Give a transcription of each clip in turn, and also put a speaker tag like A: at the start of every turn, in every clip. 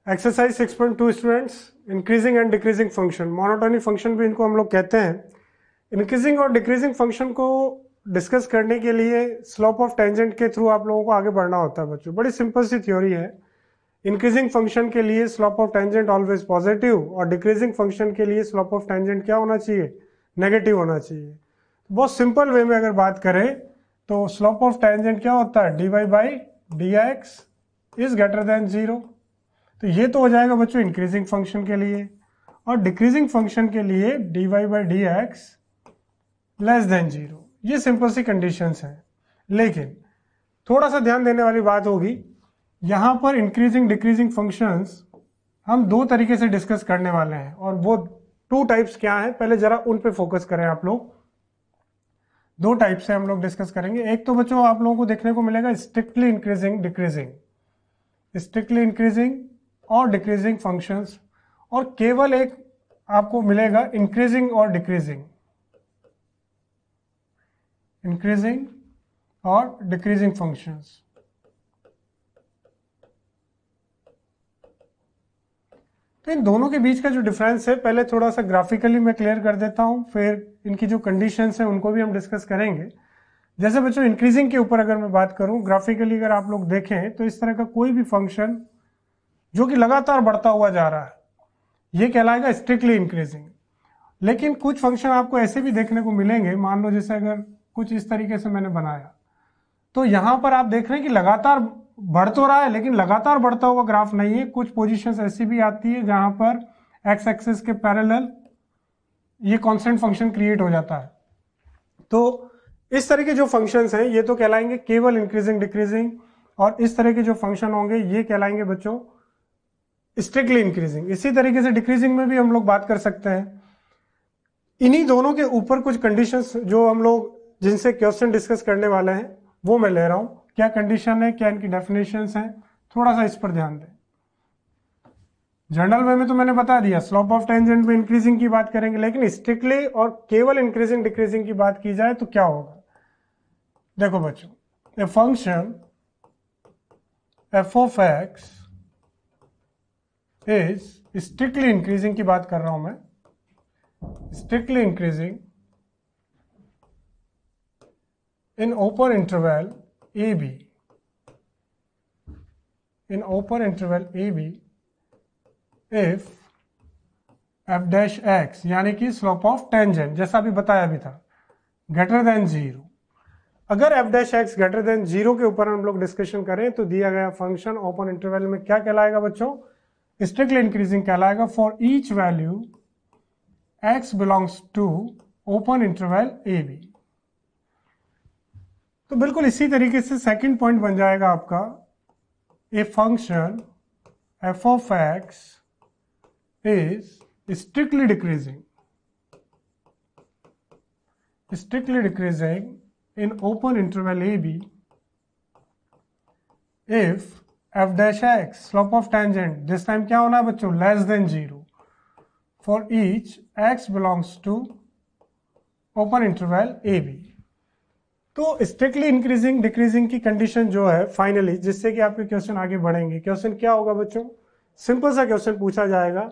A: Exercise 6.2 students, increasing and decreasing function, monotony function भी इनको हम लोग कहते हैं। इंक्रीजिंग और डिक्रीजिंग फंक्शन को डिस्कस करने के लिए स्लोप ऑफ टेंजेंट के थ्रू आप लोगों को आगे बढ़ना होता है बच्चों। बड़ी सिंपल सी थ्योरी है। इंक्रीजिंग फंक्शन के लिए slope of tangent always positive और डिक्रीजिंग फंक्शन के लिए स्लोप ऑफ टेंजेंट क्या होना चाहिए? नेगेटिव होना चाहिए। बहुत सिंपल वे में अगर बात करें तो स्लोप ऑफ टेंजेंट क्या होता है? dy by D x is greater than zero. तो ये तो हो जाएगा बच्चों इंक्रीजिंग फंक्शन के लिए, और डिक्रीजिंग फंक्शन के लिए dy by D x less than zero. ये सिंपल सी कंडीशंस हैं। लेकिन थोड़ा सा ध्यान देने वाली बात होगी, यहां पर इंक्रीजिंग डिक्रीजिंग फंक्शंस हम दो तरीके से डिस्कस करने वाले हैं, और वो टू टाइप्स क्या हैं पहले जरा उन पे फोकस करें आप लोग। दो टाइप से हम लोग डिस्कस करेंगे। एक तो बच्चों आप लोगों को देखने को मिलेगा strictly increasing decreasing, strictly increasing और डिक्रीजिंग फंक्शंस, और केवल एक आपको मिलेगा इंक्रीजिंग और डिक्रीजिंग, इंक्रीजिंग और डिक्रीजिंग फंक्शंस। तो इन दोनों के बीच का जो डिफरेंस है पहले थोड़ा सा ग्राफिकली मैं क्लियर कर देता हूं, फिर इनकी जो कंडीशंस हैं उनको भी हम डिस्कस करेंगे। जैसे बच्चों इंक्रीजिंग के ऊपर अगर मैं बात करूं, ग्राफिकली अगर आप लोग देखें तो इस तरह का कोई भी फंक्शन जो कि लगातार बढ़ता हुआ जा रहा है ये कहलाएगा स्ट्रिक्टली इंक्रीजिंग। लेकिन कुछ फंक्शन आपको ऐसे भी देखने को मिलेंगे, मान लो जैसे अगर कुछ इस तरीके से मैंने बनाया, तो यहां पर आप देख रहे हैं कि लगातार बढ़ तो रहा है लेकिन लगातार बढ़ता हुआ ग्राफ नहीं है। कुछ पोजीशंस ऐसी भी आती है जहां पर एक्स एक्सिस के पैरेलल ये कांस्टेंट फंक्शन क्रिएट हो जाता है। तो इस तरह के जो फंक्शंस हैं ये तो कहलाएंगे केवल इंक्रीजिंग डिक्रीजिंग, और इस तरह के जो फंक्शन होंगे ये कहलाएंगे बच्चों स्ट्रिक्टली इंक्रीजिंग। इसी तरीके से डिक्रीजिंग में भी हम लोग बात कर सकते हैं। इन्हीं दोनों के ऊपर कुछ कंडीशंस जो हम लोग जिनसे क्वेश्चन डिस्कस करने वाले हैं वो मैं ले रहा हूं। क्या कंडीशन है, क्या इनकी डेफिनेशंस हैं, थोड़ा सा इस पर ध्यान दें। जनरल वे में तो मैंने बता दिया स्लोप ऑफ टेंजेंट में इंक्रीजिंग की बात करेंगे, लेकिन स्ट्रिक्टली और केवल इंक्रीजिंग डिक्रीजिंग की बात की जाए तो क्या होगा? देखो बच्चों, ए function f of x is strictly increasing की बात कर रहा हूं मैं, strictly increasing in open interval AB, in open interval AB if f dash x यानी कि स्लोप ऑफ टेंजेंट जैसा अभी बताया भी था ग्रेटर देन जीरो। अगर f dash x greater than zero के ऊपर हम लोग डिस्कशन करें तो दिया गया फंक्शन ओपन इंटरवल में क्या कहलाएगा बच्चों? स्ट्रिक्टली इंक्रीजिंग कहलाएगा for each value x belongs to open interval AB। तो बिल्कुल इसी तरीके से सेकंड पॉइंट बन जाएगा आपका, a function f of x is strictly decreasing, strictly decreasing in open interval AB if f dash x slope of tangent this time क्या होना है बच्चों? Less than zero for each x belongs to open interval AB। तो strictly increasing decreasing की condition जो है finally जिससे कि आपके क्वेश्चन आगे बढ़ेंगे, क्वेश्चन क्या होगा बच्चों? सिंपल सा क्वेश्चन पूछा जाएगा,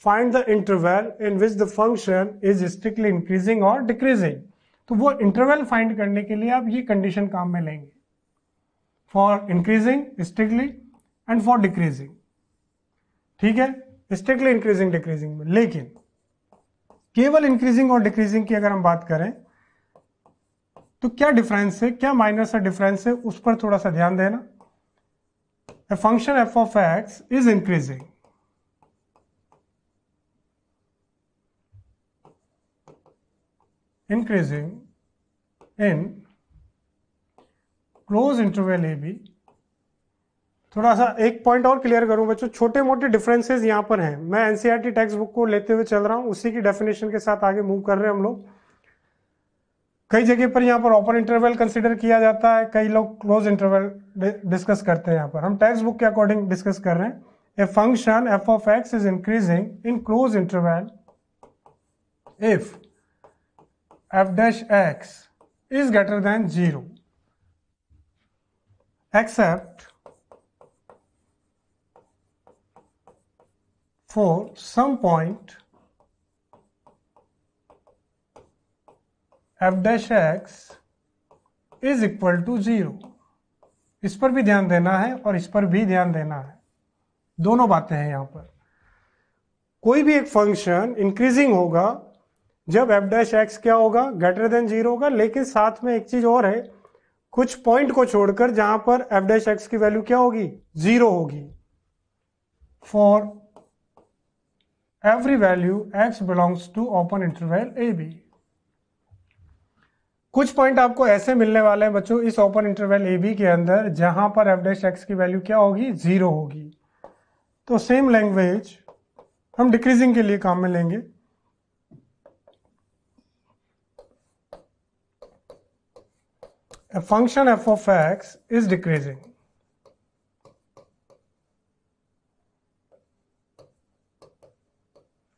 A: find the interval in which the function is strictly increasing और डिक्रीजिंग। तो वो इंटरवल फाइंड करने के लिए आप ये कंडीशन काम में लेंगे, for increasing strictly and for decreasing. ठीक है, स्ट्रिक्टली इंक्रीजिंग डिक्रीजिंग में। लेकिन केवल इंक्रीजिंग और डिक्रीजिंग की अगर हम बात करें तो क्या डिफरेंस है, क्या माइनर सा डिफरेंस है, उस पर थोड़ा सा ध्यान देना। A function f of x is increasing, increasing in close interval A B. थोड़ा सा एक पॉइंट और क्लियर करूं बच्चों, छोटे मोटे डिफरेंसेस यहां पर हैं। मैं एनसीईआरटी टेक्स्ट बुक को लेते हुए चल रहा हूं, उसी की डेफिनेशन के साथ आगे मूव कर रहे हैं हम लोग। कई जगह पर यहाँ पर ओपन इंटरवल कंसीडर किया जाता है, कई लोग क्लोज इंटरवल डिस्कस करते हैं। यहाँ पर हम टेक्स्ट बुक के अकॉर्डिंग डिस्कस कर रहे हैं। A function f of x is increasing in close interval if f dash x is greater than zero except for some point f dash x is equal to 0। इस पर भी ध्यान देना है और इस पर भी ध्यान देना है, दोनों बातें हैं यहां पर। कोई भी एक फंक्शन इंक्रीजिंग होगा जब एफ डैश एक्स क्या होगा, ग्रेटर देन 0 होगा, लेकिन साथ में एक चीज और है, कुछ पॉइंट को छोड़कर जहां पर एफ डैश एक्स की वैल्यू क्या होगी, 0 होगी। For every value x belongs to open interval A B. कुछ पॉइंट आपको ऐसे मिलने वाले हैं बच्चों इस ओपन इंटरवल ए बी के अंदर जहां पर एफ डैश एक्स की वैल्यू क्या होगी, 0 होगी। तो सेम लैंग्वेज हम डिक्रीजिंग के लिए काम में लेंगे। A function f of x is decreasing.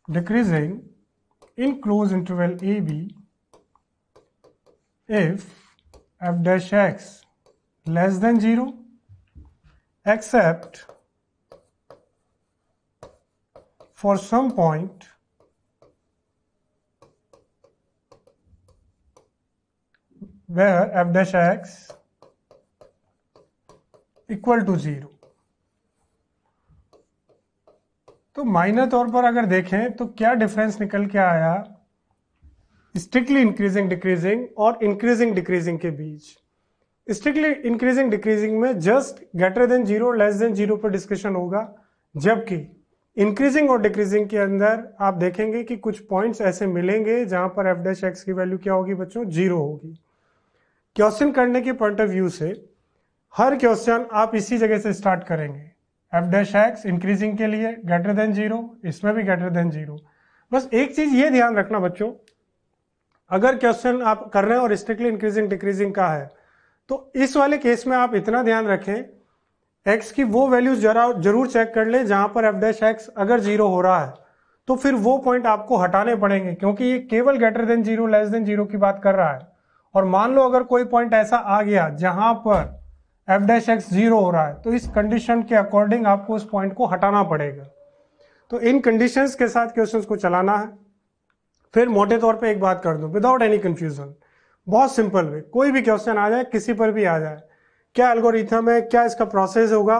A: Decreasing in closed interval AB if f dash x less than 0 except for some point where f dash x equal to 0। तो minor तौर पर अगर देखें तो क्या डिफरेंस निकल के आया स्ट्रिक्टली इंक्रीजिंग डिक्रीजिंग और इंक्रीजिंग डिक्रीजिंग के बीच। स्ट्रिक्टली इंक्रीजिंग डिक्रीजिंग में just greater than 0 less than 0 पर डिस्कशन होगा, जबकि इंक्रीजिंग और डिक्रीजिंग के अंदर आप देखेंगे कि कुछ पॉइंट्स ऐसे मिलेंगे जहां पर एफ डैश एक्स की वैल्यू क्या होगी बच्चों, 0 होगी। क्वेश्चन करने के पॉइंट ऑफ व्यू से हर क्वेश्चन आप इसी जगह से स्टार्ट करेंगे। एफ डैश एक्स इंक्रीजिंग के लिए ग्रेटर देन 0, इसमें भी ग्रेटर देन 0। बस एक चीज ये ध्यान रखना बच्चों, अगर क्वेश्चन आप कर रहे हैं और स्ट्रिक्टली इंक्रीजिंग डिक्रीजिंग का है तो इस वाले केस में आप इतना ध्यान रखें एक्स की वो वैल्यूज जरूर चेक कर ले जहां पर एफ डैश एक्स अगर 0 हो रहा है तो फिर वो पॉइंट आपको हटाने पड़ेंगे, क्योंकि ये केवल ग्रेटर देन 0 लेस देन 0 की बात कर रहा है। और मान लो अगर कोई पॉइंट ऐसा आ गया जहां पर एफ डैश एक्स 0 हो रहा है तो इस कंडीशन के अकॉर्डिंग आपको उस पॉइंट को हटाना पड़ेगा। तो इन कंडीशंस के साथ क्वेश्चंस को चलाना है। फिर मोटे तौर पे एक बात कर दूं विदाउट एनी कंफ्यूजन, बहुत सिंपल वे, कोई भी क्वेश्चन आ जाए किसी पर भी आ जाए, क्या एल्गोरिथम है, क्या इसका प्रोसेस होगा,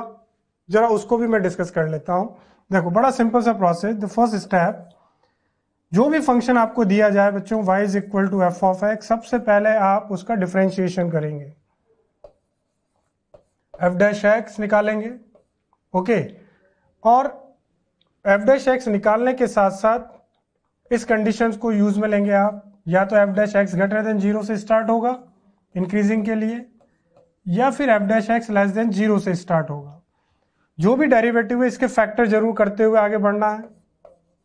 A: जरा उसको भी मैं डिस्कस कर लेता हूं। देखो बड़ा सिंपल सा प्रोसेस। द फर्स्ट स्टेप, जो भी फंक्शन आपको दिया जाए बच्चों y is equal to f of x, सबसे पहले आप उसका डिफरेंशिएशन करेंगे, एफ डैश एक्स निकालेंगे। ओके, और एफ डैश एक्स निकालने के साथ साथ इस कंडीशंस को यूज में लेंगे आप, या तो F dash x greater than 0 से स्टार्ट होगा इंक्रीजिंग के लिए, या फिर F dash x less than 0 से स्टार्ट होगा। जो भी डेरिवेटिव है इसके फैक्टर जरूर करते हुए आगे बढ़ना है।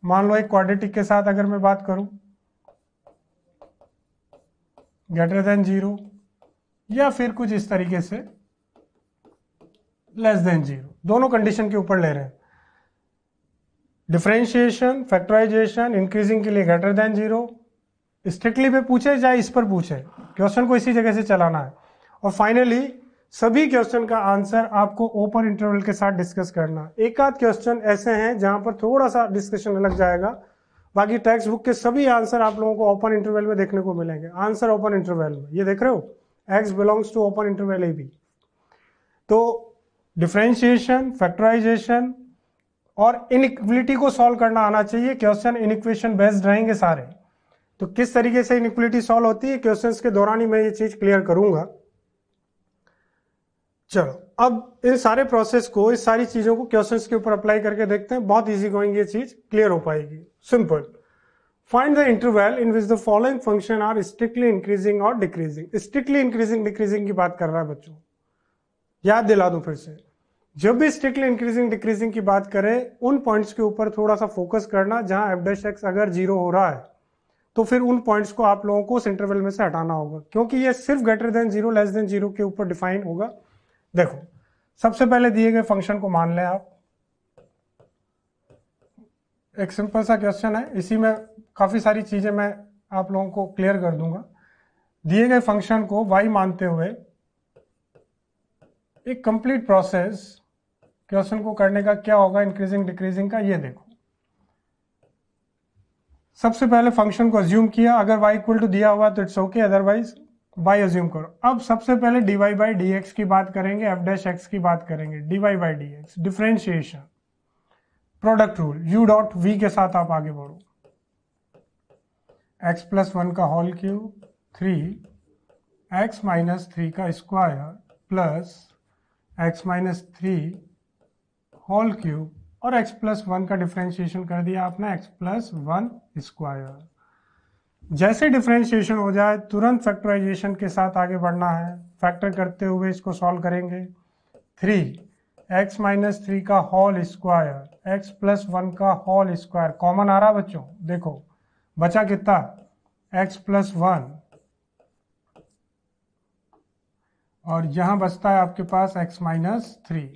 A: मान लो एक क्वाड्रेटिक के साथ अगर मैं बात करूं, ग्रेटर देन 0 या फिर कुछ इस तरीके से लेस देन 0, दोनों कंडीशन के ऊपर ले रहे हैं। डिफरेंशिएशन, फैक्टराइजेशन, इंक्रीजिंग के लिए ग्रेटर देन 0, स्ट्रिक्टली पे पूछे चाहे इस पर पूछे, क्वेश्चन को इसी जगह से चलाना है। और फाइनली सभी क्वेश्चन का आंसर आपको ओपन इंटरवल के साथ डिस्कस करना। एक आध क्वेश्चन ऐसे हैं जहां पर थोड़ा सा डिस्कशन अलग जाएगा, बाकी टेक्स्ट बुक के सभी आंसर आप लोगों को ओपन इंटरवल में देखने को मिलेंगे। आंसर ओपन इंटरवल में ये देख रहे हो, x belongs to open interval A B. तो डिफरेंशिएशन, फैक्टराइजेशन और इनइक्वलिटी को सॉल्व करना आना चाहिए। क्वेश्चन इनइक्वेशन बेस्ड रहेंगे सारे। तो किस तरीके से इनइक्वलिटी सॉल्व होती है क्वेश्चंस के दौरान ही मैं ये चीज क्लियर करूंगा। चलो अब इन सारे प्रोसेस को, इस सारी चीजों को क्वेश्चंस के ऊपर अप्लाई करके देखते हैं, बहुत इजी गोइंग ये चीज क्लियर हो पाएगी। Simple, find the interval in which the following function are strictly increasing और डिक्रीजिंग। स्ट्रिक्टली इंक्रीजिंग डिक्रीजिंग की बात कर रहा है बच्चों, याद दिला दूं फिर से। जब भी स्ट्रिक्टली इंक्रीजिंग डिक्रीजिंग की बात करें उन पॉइंट्स के ऊपर थोड़ा सा फोकस करना जहां एफ डैश एक्स अगर 0 हो रहा है तो फिर उन पॉइंट्स को आप लोगों को उस इंटरवल में से हटाना होगा, क्योंकि ये सिर्फ ग्रेटर देन 0 लेस देन 0 के ऊपर डिफाइन होगा। देखो सबसे पहले दिए गए फंक्शन को मान लें आप, एक सिंपल सा क्वेश्चन है, इसी में काफी सारी चीजें मैं आप लोगों को क्लियर कर दूंगा। दिए गए फंक्शन को y मानते हुए एक कंप्लीट प्रोसेस क्वेश्चन को करने का क्या होगा इंक्रीजिंग डिक्रीजिंग का, ये देखो। सबसे पहले फंक्शन को अज्यूम किया, अगर y इक्वल टू दिया हुआ तो it's okay, otherwise y assume करो। अब सबसे पहले dy बाई डी एक्स की बात करेंगे, f डैश एक्स की बात करेंगे। dy by D x differentiation, product rule, u dot v के साथ आप आगे बढ़ो। x प्लस 1 का होल क्यूब 3x माइनस 3 का square plus x minus 3 whole cube, और x प्लस 1 का डिफ्रेंशिएशन कर दिया आपने x प्लस 1 स्क्वायर। जैसे डिफ्रेंशिएशन हो जाए तुरंत फैक्टराइजेशन के साथ आगे बढ़ना है। फैक्टर करते हुए इसको सॉल्व करेंगे। 3x माइनस 3 का होल स्क्वायर x प्लस 1 का होल स्क्वायर, कॉमन आ रहा बच्चों, देखो बचा कितना x प्लस 1, और यहां बचता है आपके पास x माइनस 3।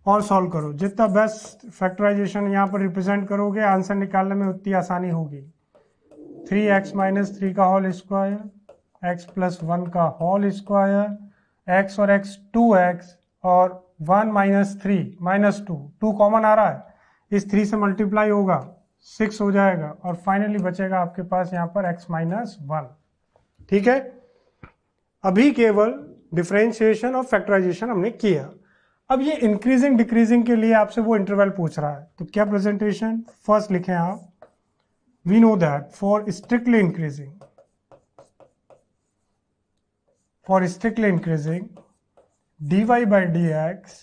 A: और सॉल्व करो, जितना बेस्ट फैक्टराइजेशन यहाँ पर रिप्रेजेंट करोगे आंसर निकालने में उतनी आसानी होगी। 3x माइनस 3 का होल स्क्वायर x प्लस 1 का होल स्क्वायर, x और x 2x और 1 माइनस 3 माइनस 2 कॉमन आ रहा है, इस 3 से मल्टीप्लाई होगा 6 हो जाएगा, और फाइनली बचेगा आपके पास यहाँ पर x माइनस 1। ठीक है, अभी केवल डिफरेंशिएशन और फैक्टराइजेशन हमने किया। अब ये इंक्रीजिंग डिक्रीजिंग के लिए आपसे वो इंटरवल पूछ रहा है, तो क्या प्रेजेंटेशन फर्स्ट लिखें आप। We know that for strictly increasing dy by dx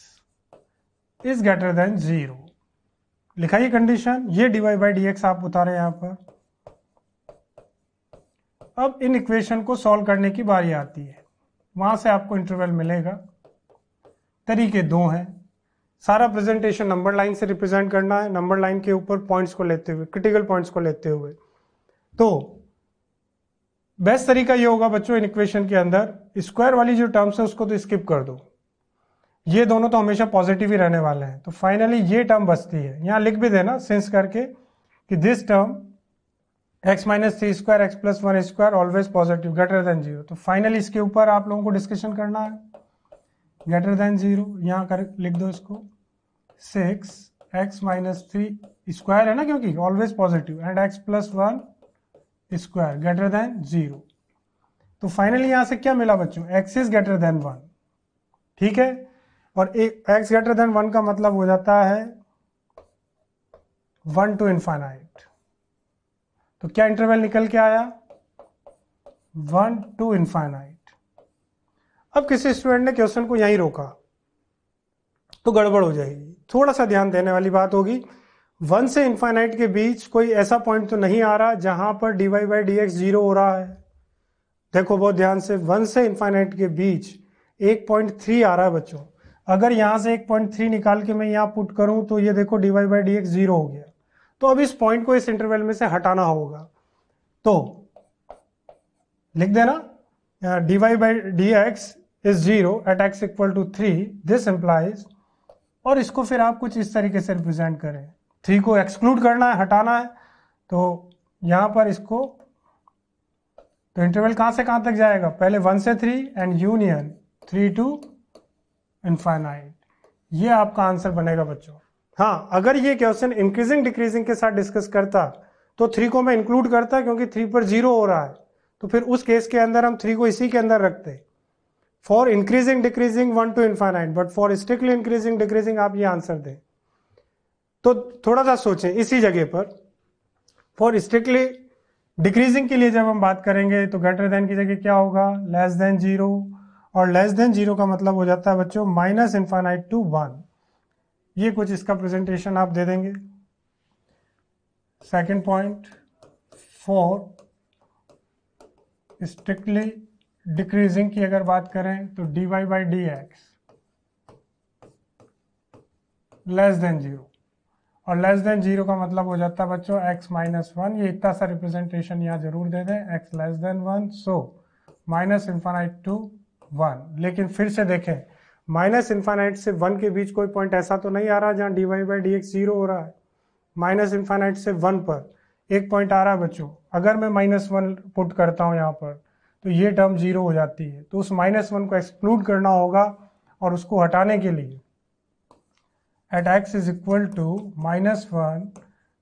A: is greater than 0। लिखा ये कंडीशन, ये dy by dx आप उतारे यहां पर। अब इन इक्वेशन को सॉल्व करने की बारी आती है, वहां से आपको इंटरवल मिलेगा। तरीके दो हैं, सारा प्रेजेंटेशन नंबर लाइन से रिप्रेजेंट करना है, नंबर लाइन के ऊपर पॉइंट्स को लेते हुए, क्रिटिकल पॉइंट्स को लेते हुए। तो बेस्ट तरीका ये होगा बच्चों, इन इक्वेशन के अंदर स्क्वायर वाली जो टर्म्स है उसको तो स्किप कर दो, ये दोनों तो हमेशा पॉजिटिव ही रहने वाले हैं। तो फाइनली ये टर्म बचती है, यहां लिख भी देना सेंस करके कि this term x minus 3 square x plus 1 square always positive greater than 0। तो फाइनली इसके ऊपर आप लोगों को डिस्कशन करना है, ग्रेटर देन 0 यहाँ कर लिख दो इसको। 6x माइनस 3 स्क्वायर है ना, क्योंकि always positive, and x plus 1 square greater than 0। तो फाइनली यहां से क्या मिला बच्चों, x इज ग्रेटर देन 1। ठीक है, और x ग्रेटर देन 1 का मतलब हो जाता है 1 टू इनफाइनाइट। तो क्या इंटरवल निकल के आया, 1 टू इनफाइनाइट। अब किसी स्टूडेंट ने क्वेश्चन को यहीं रोका तो गड़बड़ हो जाएगी, थोड़ा सा ध्यान देने वाली बात होगी। 1 से इनफाइनाइट के बीच कोई ऐसा पॉइंट तो नहीं आ रहा जहां पर dy बाई डी एक्स 0 हो रहा है। देखो बहुत ध्यान से, 1 से इनफाइनाइट के बीच 1.3 आ रहा है बच्चों। अगर यहां से 1.3 निकाल के मैं यहां पुट करूं तो ये देखो dy बाई डी एक्स 0 हो गया। तो अब इस पॉइंट को इस इंटरवल में से हटाना होगा, तो लिख देना dy by D x is 0 at x equal to 3, this implies, और इसको फिर आप कुछ इस तरीके से रिप्रेजेंट करें। 3 को एक्सक्लूड करना है, हटाना है, तो यहां पर इसको, तो इंटरवल कहां से कहां तक जाएगा, पहले 1 से 3 एंड यूनियन 3 टू इनफाइनाइट। ये आपका आंसर बनेगा बच्चों। हाँ, अगर ये क्वेश्चन इंक्रीजिंग डिक्रीजिंग के साथ डिस्कस करता तो 3 को मैं इंक्लूड करता, क्योंकि 3 पर 0 हो रहा है, तो फिर उस केस के अंदर हम 3 को इसी के अंदर रखते। For increasing decreasing 1 to infinite, but for strictly increasing decreasing आप ये आंसर दें। तो थोड़ा सा सोचें इसी जगह पर, फॉर स्ट्रिक्टली डिक्रीजिंग के लिए जब हम बात करेंगे तो ग्रेटर देन की जगह क्या होगा, लेस देन 0, और लेस देन 0 का मतलब हो जाता है बच्चों माइनस इनफाइनाइट टू 1। ये कुछ इसका प्रेजेंटेशन आप दे देंगे। Second point, for strictly decreasing की अगर बात करें तो dy by D x less than 0, और लेस देन 0 का मतलब हो जाता है बच्चों x माइनस 1। ये इतना सा रिप्रेजेंटेशन यहाँ जरूर दे दें, x less than 1, so minus infinite to 1। लेकिन फिर से देखें, माइनस इनफाइनाइट से 1 के बीच कोई पॉइंट ऐसा तो नहीं आ रहा जहाँ dy बाई डी एक्स 0 हो रहा है। माइनस इनफाइनाइट से 1 पर एक पॉइंट आ रहा है बच्चों, अगर मैं -1 पुट करता हूँ यहाँ पर तो ये टर्म 0 हो जाती है। तो उस -1 को एक्सक्लूड करना होगा, और उसको हटाने के लिए at x is equal to -1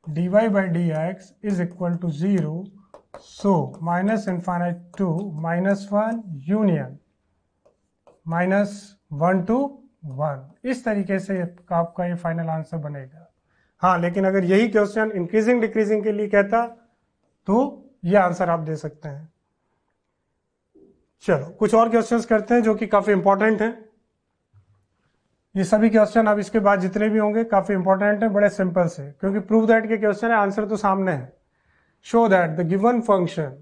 A: dy by dx is equal to 0, so minus infinite to minus 1 union minus 1 to 1, इस तरीके से आपका ये फाइनल आंसर बनेगा। हाँ, लेकिन अगर यही क्वेश्चन इंक्रीजिंग डिक्रीजिंग के लिए कहता तो ये आंसर आप दे सकते हैं। चलो कुछ और क्वेश्चंस करते हैं जो कि काफी इंपॉर्टेंट हैं। ये सभी क्वेश्चन अब इसके बाद जितने भी होंगे काफी इंपॉर्टेंट हैं, बड़े सिंपल से, क्योंकि प्रूव दैट के क्वेश्चन है, आंसर तो सामने है। Show that the given function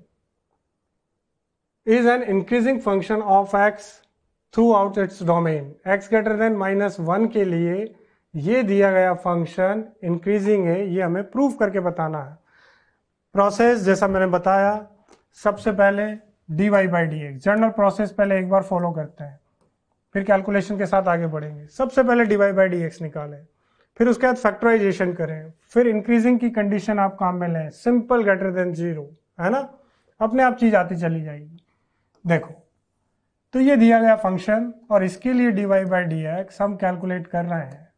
A: is an increasing function of x through out its domain. X greater than -1 के लिए ये दिया गया फंक्शन इंक्रीजिंग है, ये हमें प्रूव करके बताना है। प्रोसेस जैसा मैंने बताया, सबसे पहले dy by D x, general process पहले एक बार फॉलो करते हैं, फिर कैलकुलेशन के साथ आगे बढ़ेंगे। सबसे पहले dy बाई डी एक्स निकालें, फिर उसके बाद फैक्टराइजेशन करें, फिर इंक्रीजिंग की कंडीशन आप काम में लें, सिंपल ग्रेटर देन 0, है ना, अपने आप चीज आती चली जाएगी। देखो तो ये दिया गया फंक्शन और इसके लिए dy बाई डी एक्स हम कैलकुलेट कर रहे हैं।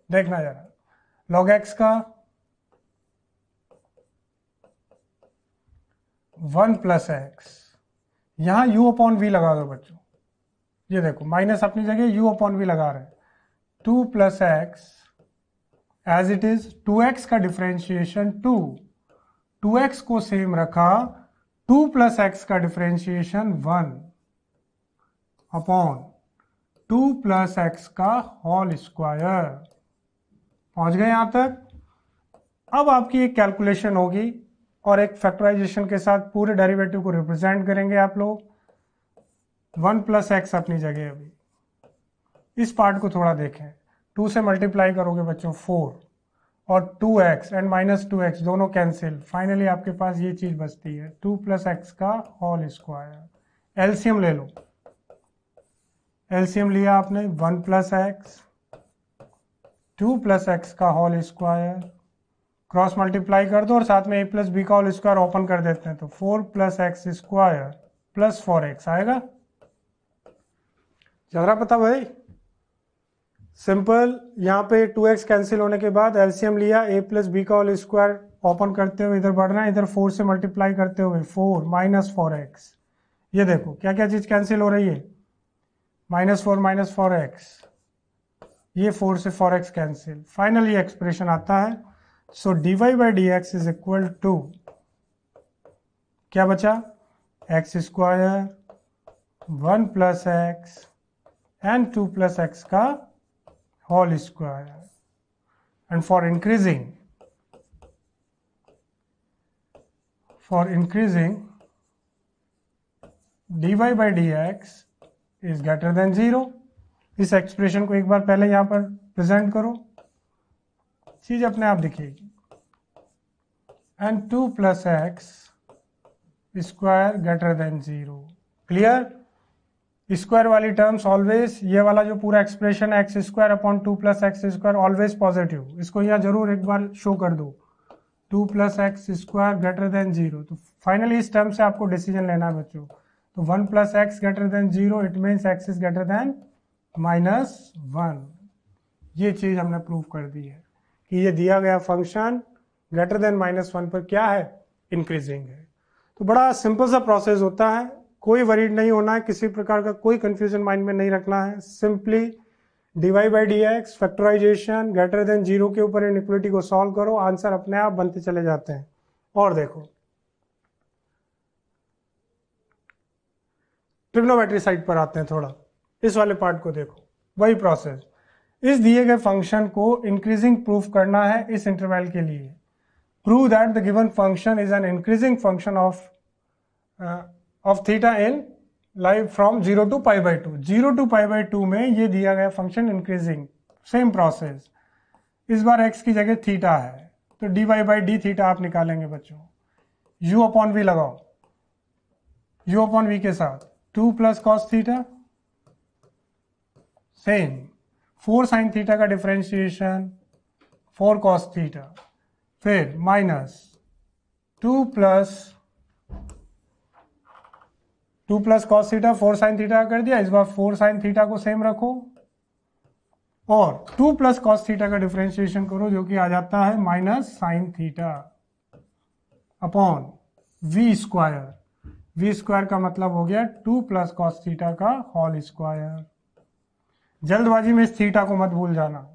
A: देखना जरा, log x का 1 प्लस एक्स, यहां u अपॉन वी लगा दो बच्चों। ये देखो माइनस अपनी जगह u अपॉन वी लगा रहे हैं। 2 plus x as it is, 2x का डिफरेंशिएशन 2x को सेम रखा, 2 प्लस एक्स का डिफरेंशिएशन 1 अपॉन 2 प्लस एक्स का होल स्क्वायर। पहुंच गए यहां तक। अब आपकी एक कैलकुलेशन होगी और एक फैक्टराइजेशन के साथ पूरे डेरिवेटिव को रिप्रेजेंट करेंगे आप लोग। 1 प्लस एक्स अपनी जगह, अभी इस पार्ट को थोड़ा देखें, 2 से मल्टीप्लाई करोगे बच्चों 4 और 2x एंड -2x दोनों कैंसिल, फाइनली आपके पास ये चीज बचती है 2 प्लस एक्स का होल स्क्वायर। एलसीएम ले लो, एलसीएम लिया आपने, 1 प्लस एक्स 2 प्लस एक्स का होल स्क्वायर, क्रॉस मल्टीप्लाई कर दो और साथ में a प्लस बी का होल स्क्वायर ओपन कर देते हैं, तो 4 plus x square plus 4x आएगा। चल रहा पता भाई? सिंपल। यहाँ पे 2x कैंसिल होने के बाद एलसीएम लिया, a प्लस बी का होल स्क्वायर ओपन करते हुए इधर बढ़ रहे हैं, इधर 4 से मल्टीप्लाई करते हुए 4 माइनस 4x। ये देखो क्या क्या चीज कैंसिल हो रही है, -4 4x, ये 4 से 4x कैंसिल, फाइनली एक्सप्रेशन आता है। So dy by D x is equal to क्या बचा, x square 1 plus x and 2 plus x का whole square. And for increasing dy by D x is greater than 0। इस expression को एक बार पहले यहां पर प्रेजेंट करो, चीज अपने आप दिखेगी। And 2 plus x square greater than 0। Clear? Square वाली टर्म्स ऑलवेज, ये वाला जो पूरा एक्सप्रेशन है x square upon 2 plus x square always positive, इसको यहाँ जरूर एक बार शो कर दो, 2 plus x square greater than 0। तो फाइनली इस टर्म से आपको डिसीजन लेना है बच्चों। तो 1 plus x greater than 0, it means x is greater then -1। ये चीज हमने प्रूव कर दी है कि ये दिया गया फंक्शन ग्रेटर देन -1 पर क्या है, इंक्रीजिंग है। तो बड़ा सिंपल सा प्रोसेस होता है, कोई वरीड नहीं होना है, किसी प्रकार का कोई कंफ्यूजन माइंड में नहीं रखना है। Simply dy by D x, factorization, greater than 0 के ऊपर इनइक्वालिटी को सॉल्व करो, आंसर अपने आप बनते चले जाते हैं। और देखो ट्रिग्नोमेट्री साइड पर आते हैं, थोड़ा इस वाले पार्ट को देखो, वही प्रोसेस। इस दिए गए फंक्शन को इंक्रीजिंग प्रूफ करना है इस इंटरवल के लिए। Prove that the given function is an increasing function of theta in live from 0 to π/2। 0 to π/2 में ये दिया गया फंक्शन इंक्रीजिंग, सेम प्रोसेस। इस बार x की जगह थीटा है, तो dy बाई डी थीटा आप निकालेंगे बच्चों, u अपॉन वी लगाओ, u अपॉन वी के साथ 2 plus cos theta, same 4 sine theta का डिफरेंशिएशन 4 कॉस थीटा, फिर minus 2 plus cos theta 4 sine theta कर दिया। इस बार 4 साइन थीटा को सेम रखो और 2 प्लस कॉस थीटा का डिफ्रेंशिएशन करो जो कि आ जाता है minus sine theta upon v square. V square का मतलब हो गया 2 प्लस कॉस थीटा का होल स्क्वायर। जल्दबाजी में इस थीटा को मत भूल जाना,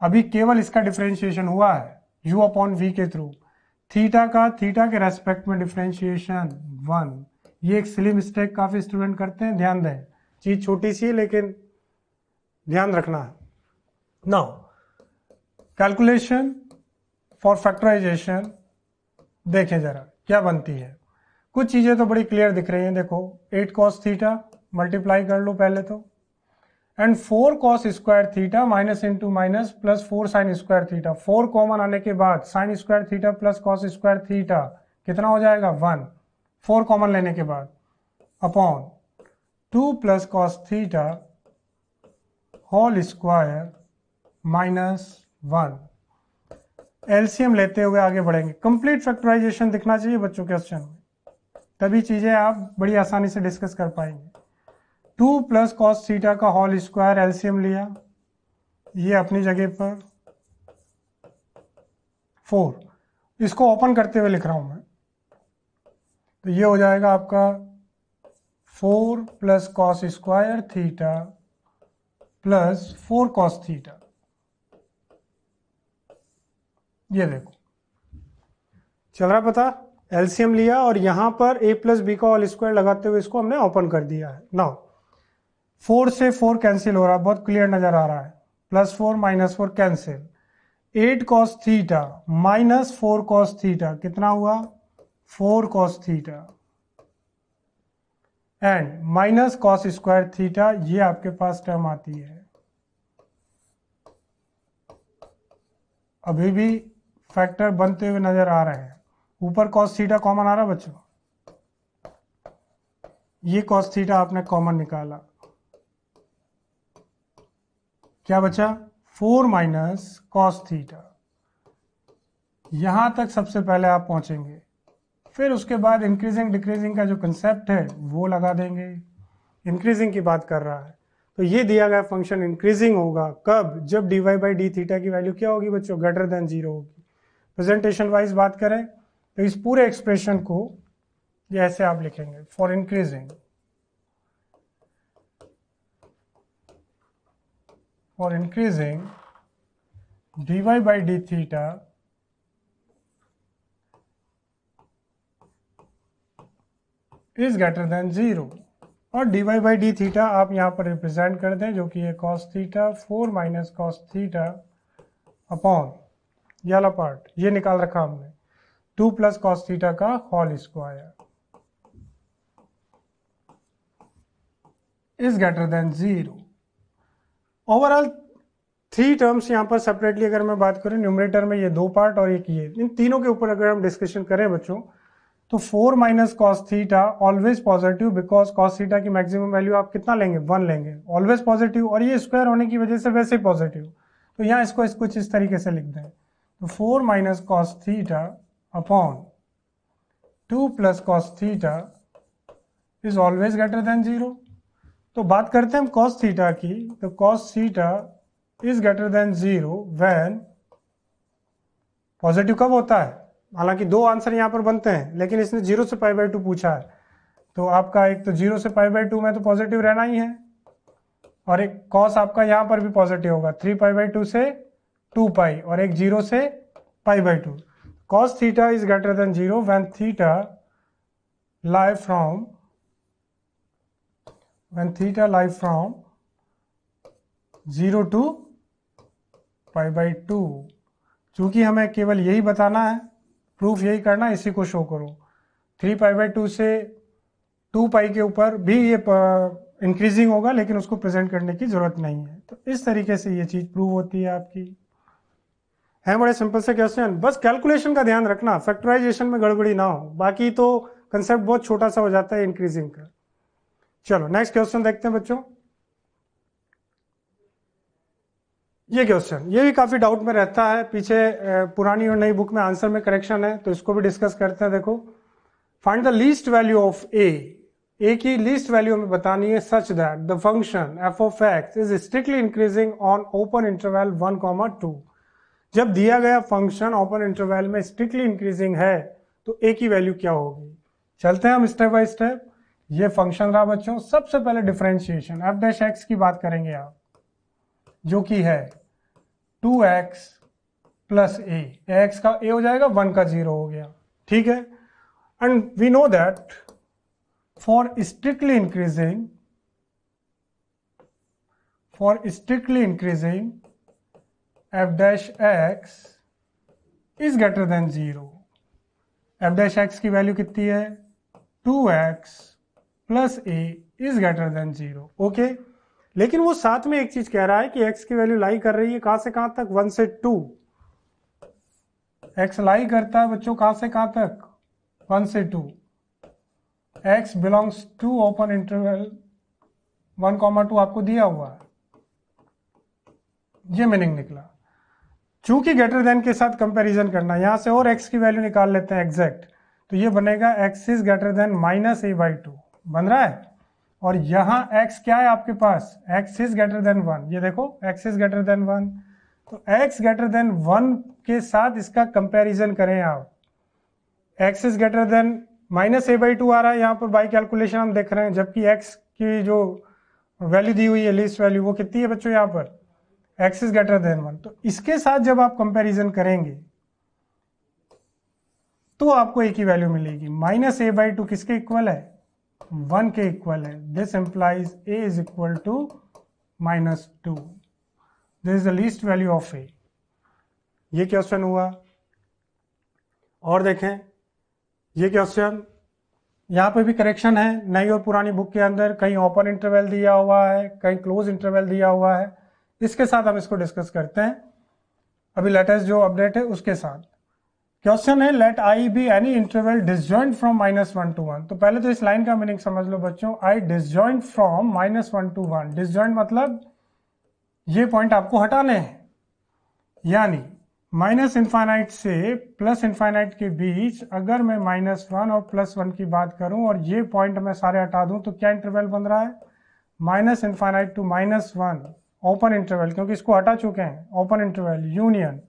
A: अभी केवल इसका डिफ्रेंशिएशन हुआ है u अपॉन वी के थ्रू। थीटा का थीटा के रेस्पेक्ट में डिफ्रेंशिएशन 1। ये एक सिली मिस्टेक काफी स्टूडेंट करते हैं, ध्यान दें, चीज छोटी सी है लेकिन ध्यान रखना है। नाउ कैलकुलेशन फॉर फैक्टराइजेशन देखें जरा क्या बनती है। कुछ चीजें तो बड़ी क्लियर दिख रही हैं, देखो 8 कॉस थीटा मल्टीप्लाई कर लो पहले तो, and 4 cos square theta minus into minus plus 4 sine square theta. 4 common आने के बाद sine square theta plus cos square theta कितना हो जाएगा 1, 4 कॉमन लेने के बाद, upon 2 plus cos theta whole square minus 1। LCM लेते हुए आगे बढ़ेंगे। कंप्लीट फैक्टराइजेशन दिखना चाहिए बच्चों के क्वेश्चन में, तभी चीजें आप बड़ी आसानी से डिस्कस कर पाएंगे। 2 प्लस कॉस थीटा का होल स्क्वायर एलसीएम लिया, ये अपनी जगह पर 4, इसको ओपन करते हुए लिख रहा हूं मैं, तो ये हो जाएगा आपका 4 plus cos square theta plus 4 cos theta. ये देखो चल रहा पता, एलसीएम लिया और यहां पर a प्लस बी का होल स्क्वायर लगाते हुए इसको हमने ओपन कर दिया है। नाउ 4 से 4 कैंसिल हो रहा है, बहुत क्लियर नजर आ रहा है, plus 4 minus 4 cancel. 8 cos theta minus 4 cos theta कितना हुआ 4 cos theta, and minus cos square theta, ये आपके पास टर्म आती है। अभी भी फैक्टर बनते हुए नजर आ रहे हैं। ऊपर कॉस थीटा कॉमन आ रहा बच्चों, ये कॉस थीटा आपने कॉमन निकाला, क्या बचा 4 माइनस कॉस थीटा। यहां तक सबसे पहले आप पहुंचेंगे, फिर उसके बाद इंक्रीजिंग डिक्रीजिंग का जो कंसेप्ट है वो लगा देंगे। इंक्रीजिंग की बात कर रहा है, तो ये दिया गया फंक्शन इंक्रीजिंग होगा कब, जब dy बाई डी थीटा की वैल्यू क्या होगी बच्चों, ग्रेटर देन 0 होगी। प्रेजेंटेशन वाइज बात करें तो इस पूरे एक्सप्रेशन को ये ऐसे आप लिखेंगे, for increasing, for increasing dy by D theta is greater than 0, और dy बाई डी थीटा आप यहां पर रिप्रेजेंट कर दें जो कि है cos theta 4 minus cos theta upon ये वाला पार्ट, ये निकाल रखा हमने 2 प्लस cos थीटा का whole square is greater than 0। Overall 3 terms यहां पर सेपरेटली अगर मैं बात करूं, न्यूमरेटर में ये 2 पार्ट और एक ये, इन तीनों के ऊपर अगर हम डिस्कशन करें बच्चों, तो 4 minus cos theta always positive, because cos theta की मैक्सिमम वैल्यू आप कितना लेंगे 1 लेंगे, ऑलवेज पॉजिटिव, और ये स्क्वायर होने की वजह से वैसे ही पॉजिटिव, तो यहाँ इसको कुछ इस तरीके से लिख दें, तो 4 minus cos theta upon 2 plus cos theta is always greater than 0। तो बात करते हैं हम कॉस थीटा की, तो cos theta is greater than 0 when, positive कब होता है, हालांकि 2 आंसर यहां पर बनते हैं लेकिन इसने 0 से पाई बाई 2 पूछा है, तो आपका एक तो 0 से पाई बाई 2 में तो पॉजिटिव रहना ही है, और एक कॉस आपका यहां पर भी पॉजिटिव होगा 3 पाई बाई 2 से 2 पाई, और एक 0 से pi by 2। Cos theta is greater than 0 when theta lie from, when theta lie from 0 to pi by 2। चूंकि हमें केवल यही बताना है, प्रूफ यही करना है, इसी को शो करो। 3 पाई बाई 2 से 2 पाई के ऊपर भी ये इंक्रीजिंग होगा, लेकिन उसको प्रेजेंट करने की जरूरत नहीं है। तो इस तरीके से ये चीज प्रूव होती है आपकी। है बड़े सिंपल से क्वेश्चन, बस कैलकुलेशन का ध्यान रखना, फैक्टराइजेशन में गड़बड़ी ना हो, बाकी तो कंसेप्ट बहुत छोटा सा हो जाता है इंक्रीजिंग का। चलो नेक्स्ट क्वेश्चन देखते हैं बच्चों। ये क्वेश्चन ये भी काफी डाउट में रहता है, पीछे पुरानी और नई बुक में आंसर में करेक्शन है, तो इसको भी डिस्कस करते हैं। देखो, find the least value of a a की लीस्ट वैल्यू हमें बतानी है such that the function f of x is strictly increasing on open interval 1,2। जब दिया गया फंक्शन ओपन इंटरवल में स्ट्रिक्टली इंक्रीजिंग है तो ए की वैल्यू क्या होगी। चलते हैं हम स्टेप बाय स्टेप। ये फंक्शन रहा बच्चों। सबसे पहले डिफरेंशिएशन एफ डैश एक्स की बात करेंगे आप, जो कि है 2x प्लस ए। एक्स का ए हो जाएगा, 1 का 0 हो गया, ठीक है। And we know that for strictly increasing f dash x is greater than 0। f dash x की वैल्यू कितनी है 2x plus a is greater than 0। Okay, लेकिन वो साथ में एक चीज कह रहा है कि x की वैल्यू लाई कर रही है कहां से कहां तक, 1 से 2। x लाई करता है बच्चों कहां से कहां तक, 1 से 2। x belongs to open interval 1,2 आपको दिया हुआ है, ये मीनिंग निकला। चूंकि ग्रेटर देन के साथ कंपैरिजन करना, यहां से और x की वैल्यू निकाल लेते हैं एग्जैक्ट, तो ये बनेगा x is greater then minus a/2 बन रहा है। और यहां x क्या है आपके पास, x इज ग्रेटर देन 1। ये देखो x इज ग्रेटर देन 1, तो x ग्रेटर देन 1 के साथ इसका कंपैरिजन करें आप। x is greater then minus a/2 आ रहा है यहाँ पर बाई कैलकुलेशन हम देख रहे हैं, जबकि x की जो वैल्यू दी हुई है लीस्ट वैल्यू वो कितनी है बच्चों यहाँ पर, x इज ग्रेटर देन 1। तो इसके साथ जब आप कंपैरिजन करेंगे तो आपको a की वैल्यू मिलेगी। माइनस a/2 किसके इक्वल है, 1 के इक्वल है। This implies a is equal to -2। This is the least value of a। ये क्वेश्चन हुआ। और देखें ये क्वेश्चन, यहाँ पे भी करेक्शन है नई और पुरानी बुक के अंदर। कहीं ओपन इंटरवल दिया हुआ है, कहीं क्लोज इंटरवल दिया हुआ है। इसके साथ हम इसको डिस्कस करते हैं अभी लेटेस्ट जो अपडेट है उसके साथ। क्वेश्चन है let I be any interval disjoint from -1 to 1। तो पहले तो इस लाइन का मीनिंग समझ लो बच्चों, आई डिसजॉइंट फ्रॉम -1 to 1। डिसजॉइंट मतलब ये पॉइंट आपको हटाने हैं, यानी माइनस इनफाइनाइट से प्लस इनफाइनाइट के बीच अगर मैं -1 और +1 की बात करूं और ये पॉइंट मैं सारे हटा दूं तो क्या इंटरवल बन रहा है, minus infinite to -1 open interval, क्योंकि इसको हटा चुके हैं open interval, union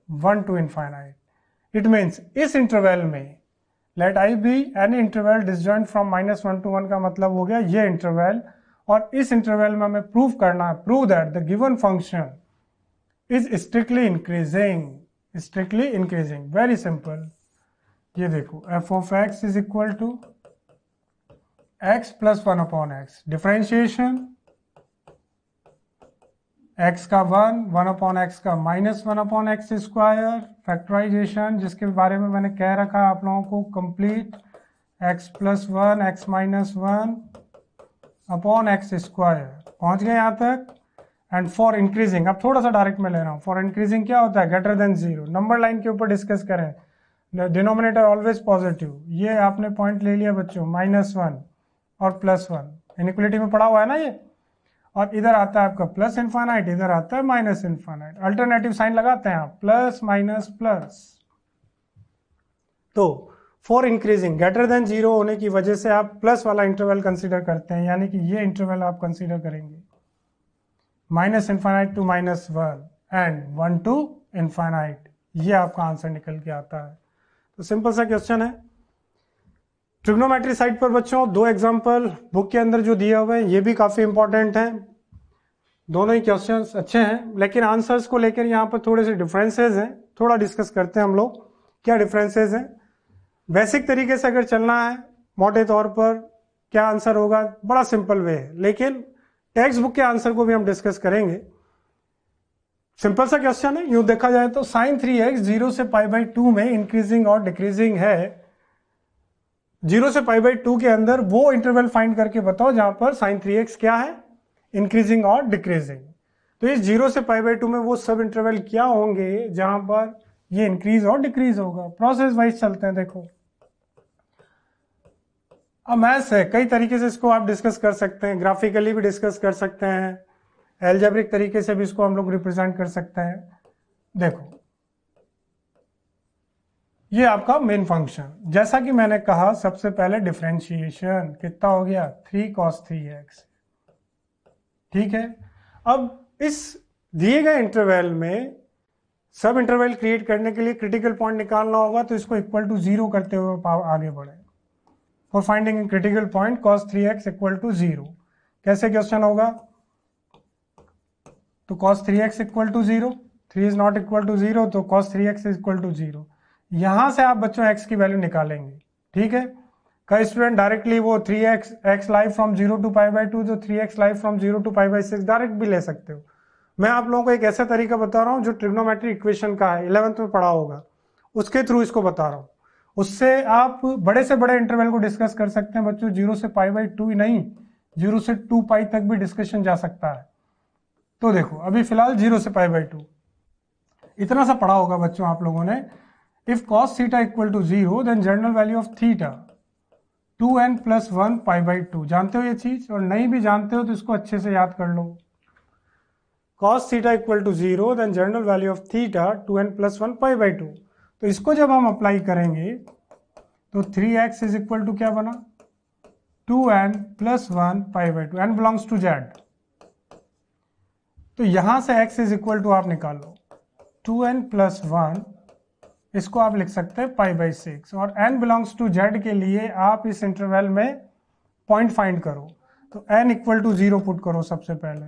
A: 1 to infinite. It means इस इंटरवल में let I be any interval disjoint from -1 to 1 का मतलब हो गया ये इंटरवल। और इस इंटरवल में हमें प्रूव करना है, prove that the given function is strictly increasing। very simple। ये देखो f of x is equal to x plus 1 upon x। Differentiation x का 1 upon x का -1 upon x स्क्वायर। फैक्टराइजेशन जिसके बारे में मैंने कह रखा आप लोगों को complete, x plus 1 x minus 1 upon x square. पहुंच गए यहाँ तक। एंड फॉर इंक्रीजिंग, अब थोड़ा सा डायरेक्ट में ले रहा हूँ। फॉर इंक्रीजिंग क्या होता है, ग्रेटर देन 0। नंबर लाइन के ऊपर डिस्कस करें, डिनोमिनेटर ऑलवेज पॉजिटिव। ये आपने पॉइंट ले लिया बच्चों -1 और +1, इनइक्वलिटी में पड़ा हुआ है ना ये। और इधर आता है आपका प्लस इनफाइनाइट, इधर आता है माइनस इनफाइनाइट। अल्टरनेटिव साइन लगाते हैं आप, प्लस माइनस प्लस। तो फॉर इंक्रीजिंग ग्रेटर देन 0 होने की वजह से आप प्लस वाला इंटरवल कंसीडर करते हैं, यानी कि ये इंटरवल आप कंसीडर करेंगे -infinite to -1 and 1 to infinite. ये आपका आंसर निकल के आता है। तो सिंपल सा क्वेश्चन है। ट्रिग्नोमेट्री साइड पर बच्चों दो एग्जांपल बुक के अंदर जो दिए हुए हैं ये भी काफी इंपॉर्टेंट हैं। दोनों ही क्वेश्चंस अच्छे हैं, लेकिन आंसर्स को लेकर यहाँ पर थोड़े से डिफरेंसेस हैं। थोड़ा डिस्कस करते हैं हम लोग क्या डिफरेंसेस हैं। बेसिक तरीके से अगर चलना है मोटे तौर पर क्या आंसर होगा, बड़ा सिंपल वे है, लेकिन टेक्स्ट बुक के आंसर को भी हम डिस्कस करेंगे। सिंपल सा क्वेश्चन है, यूं देखा जाए तो sin 3x 0 से π/2 में इंक्रीजिंग और डिक्रीजिंग है। 0 से π/2 के अंदर वो इंटरवल फाइंड करके बताओ जहां पर sin 3x क्या है, इंक्रीजिंग और डिक्रीजिंग। तो इस 0 से π/2 में वो सब इंटरवल क्या होंगे जहां पर ये इंक्रीज और डिक्रीज होगा। प्रोसेस वाइज चलते हैं। देखो अब मैथ्स है, कई तरीके से इसको आप डिस्कस कर सकते हैं, ग्राफिकली भी डिस्कस कर सकते हैं, एल्जेब्रिक तरीके से भी इसको हम लोग रिप्रेजेंट कर सकते हैं। देखो ये आपका मेन फंक्शन। जैसा कि मैंने कहा सबसे पहले डिफरेंशिएशन कितना हो गया 3 cos 3x, ठीक है। अब इस दिए गए इंटरवल में सब इंटरवल क्रिएट करने के लिए क्रिटिकल पॉइंट निकालना होगा, तो इसको इक्वल टू 0 करते हुए आगे बढ़े। For finding in critical point cos 3x equal to 0, कैसे क्वेश्चन होगा? तो cos 3x equal to 0, 3 is not equal to 0, तो cos 3x इक्वल टू 0। यहां से आप बच्चों x की वैल्यू निकालेंगे, ठीक है। कई स्टूडेंट डायरेक्टली वो 3x x live from 0 to π/2, तो 3x live from 0 to π/6 direct भी ले सकते हो। मैं आप लोगों को एक ऐसा तरीका बता रहा हूँ जो ट्रिग्नोमेट्रिक इक्वेशन का है, 11th में पढ़ा होगा, उसके थ्रू इसको बता रहा हूँ। उससे आप बड़े से बड़े इंटरवल को डिस्कस कर सकते हैं बच्चों, 0 से π/2 ही नहीं, 0 से 2π तक भी डिस्कशन जा सकता है। तो देखो अभी फिलहाल 0 से π/2 इतना सा पढ़ा होगा बच्चों आप लोगों ने। If cos theta equal to 0 then general value of theta 2n + 1 π/2। जानते हो ये चीज? और नहीं भी जानते हो तो इसको अच्छे से याद कर लो। cos theta equal to 0 then general value of theta 2n + 1 π/2। तो इसको जब हम अप्लाई करेंगे तो 3x इज इक्वल टू क्या बना 2n + 1 π/2, n belongs to z। तो यहां से x इज इक्वल टू आप निकाल लो 2n + 1, इसको आप लिख सकते हैं π/6, और n बिलोंग्स टू z के लिए आप इस इंटरवल में पॉइंट फाइंड करो। तो n इक्वल टू 0 पुट करो सबसे पहले,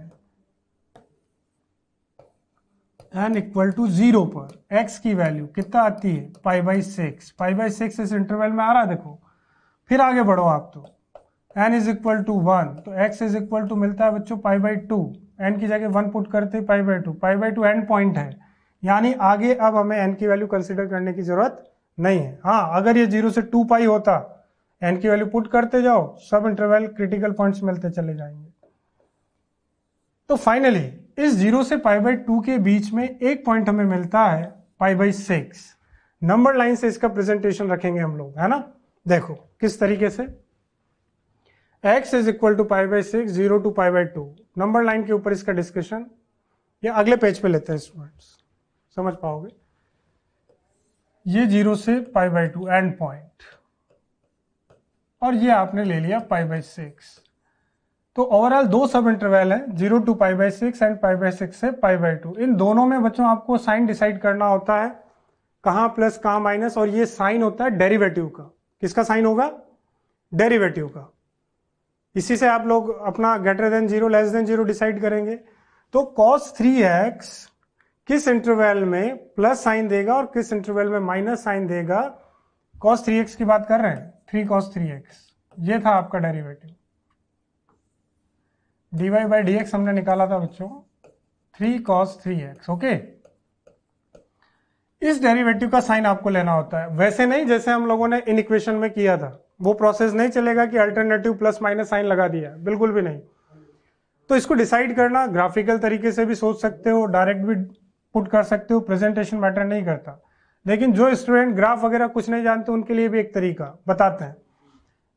A: n इक्वल टू 0 पर x की वैल्यू कितना आती है π/6, π/6 इस इंटरवल में आ रहा है देखो। फिर आगे बढ़ो आप, तो n इज इक्वल टू 1, तो x इज इक्वल टू मिलता है बच्चों π/2, n की जगह 1 पुट करते π/2, π/2 एंड पॉइंट है, यानी आगे अब हमें n की वैल्यू कंसीडर करने की जरूरत नहीं है। हाँ, अगर ये 0 से 2π होता, n की वैल्यू पुट करते जाओ, सब इंटरवल क्रिटिकल पॉइंट्स मिलते चले जाएंगे। तो फाइनली इस 0 से π/2 के बीच में एक पॉइंट हमें मिलता है π/6। नंबर लाइन से इसका प्रेजेंटेशन रखेंगे हम लोग, है ना। देखो किस तरीके से, x is equal to π/6, 0 to π/2, number line के ऊपर इसका डिस्कशन, या अगले पेज पे लेते हैं स्टूडेंट्स, समझ पाओगे। ये 0 से π/2 एंड पॉइंट, और ये आपने ले लिया π/6। तो ओवरऑल दो सब इंटरवल है, 0 टू π/6 एंड π/6 से π/2। इन दोनों में बच्चों आपको साइन डिसाइड करना होता है, कहाँ प्लस कहाँ माइनस, और ये साइन होता है डेरिवेटिव का। किसका साइन होगा? डेरिवेटिव का। इसी से आप लोग अपना greater than 0 less than 0 decide करेंगे। तो cos 3x किस इंटरवल में प्लस साइन देगा और किस इंटरवल में माइनस साइन देगा, cos 3x की बात कर रहे हैं, 3 cos 3x, ये था आपका डेरिवेटिव। dy/dx हमने निकाला था बच्चों 3 cos 3x, ओके। इस डेरिवेटिव का साइन आपको लेना होता है, वैसे नहीं जैसे हम लोगों ने इन इक्वेशन में किया था, वो प्रोसेस नहीं चलेगा कि अल्टरनेटिव प्लस माइनस साइन लगा दिया, बिल्कुल भी नहीं। तो इसको डिसाइड करना ग्राफिकल तरीके से भी सोच सकते हो, डायरेक्ट भी पुट कर सकते हो, प्रेजेंटेशन मैटर नहीं करता। लेकिन जो स्टूडेंट ग्राफ वगैरह कुछ नहीं जानते उनके लिए भी एक तरीका बताते हैं।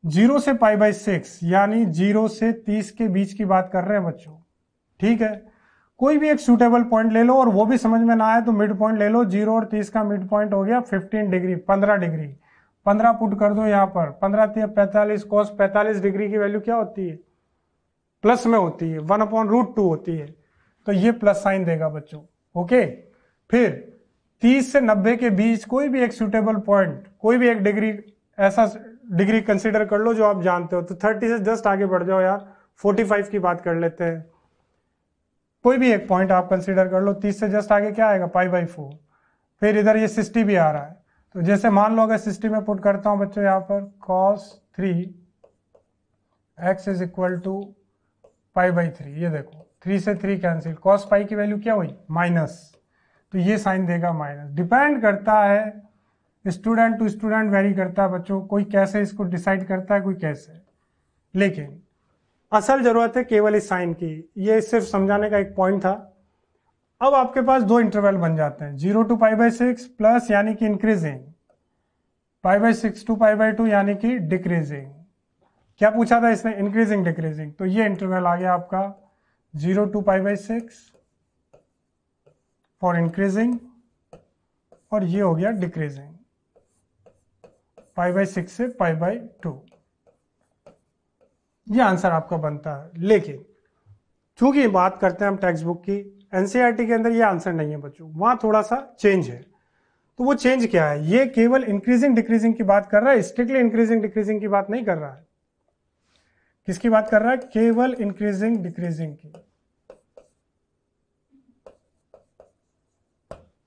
A: 0 से π/6 यानी 0 से 30 के बीच की बात कर रहे हैं बच्चों, ठीक है। कोई भी एक सूटेबल पॉइंट ले लो, और वो भी समझ में ना आए तो मिड पॉइंट ले लो। 0 और 30 का मिड पॉइंट हो गया 15 डिग्री, 15 डिग्री, 15 पुट कर दो यहाँ पर, 15 45, cos 45 डिग्री की वैल्यू क्या होती है? प्लस में होती है, 1/√2 होती है, तो ये प्लस साइन देगा बच्चों, ओके। फिर 30 से 90 के बीच कोई भी एक सूटेबल पॉइंट, कोई भी एक डिग्री, ऐसा डिग्री कंसीडर कर लो जो आप जानते हो। तो 30 से जस्ट आगे बढ़ जाओ यार, 45 की बात कर लेते हैं। कोई भी एक पॉइंट आप कंसीडर कर लो, 30 से जस्ट आगे क्या आएगा π/4। फिर इधर ये 60 भी आ रहा है, तो जैसे मान लो अगर 60 में पुट करता हूं बच्चों यहाँ पर cos 3x is equal to π/3, ये देखो 3 से 3 कैंसिल, cos पाई की वैल्यू क्या हुई माइनस, तो ये साइन देगा माइनस। डिपेंड करता है, स्टूडेंट टू स्टूडेंट वेरी करता है बच्चों, कोई कैसे इसको डिसाइड करता है, कोई कैसे। लेकिन असल जरूरत है केवल इस साइन की, ये सिर्फ समझाने का एक पॉइंट था। अब आपके पास दो इंटरवल बन जाते हैं, 0 टू π/6 प्लस यानी कि इंक्रीजिंग, π/6 टू π/2 यानी कि डिक्रीजिंग। क्या पूछा था इसने? Increasing decreasing. तो ये इंटरवल आ गया आपका 0 टू π/6 फॉर इंक्रीजिंग, और ये हो गया डिक्रीजिंग। π/6 से π/2, ये आंसर आपका बनता है। लेकिन चूंकि बात करते हैं हम टेक्स्ट बुक की, एनसीईआरटी के अंदर ये आंसर नहीं है बच्चों, वहां थोड़ा सा चेंज है। तो वो चेंज क्या है? ये केवल इंक्रीजिंग डिक्रीजिंग की बात कर रहा है, स्ट्रिक्टली इंक्रीजिंग डिक्रीजिंग की बात नहीं कर रहा है। किसकी बात कर रहा है? केवल इंक्रीजिंग डिक्रीजिंग की।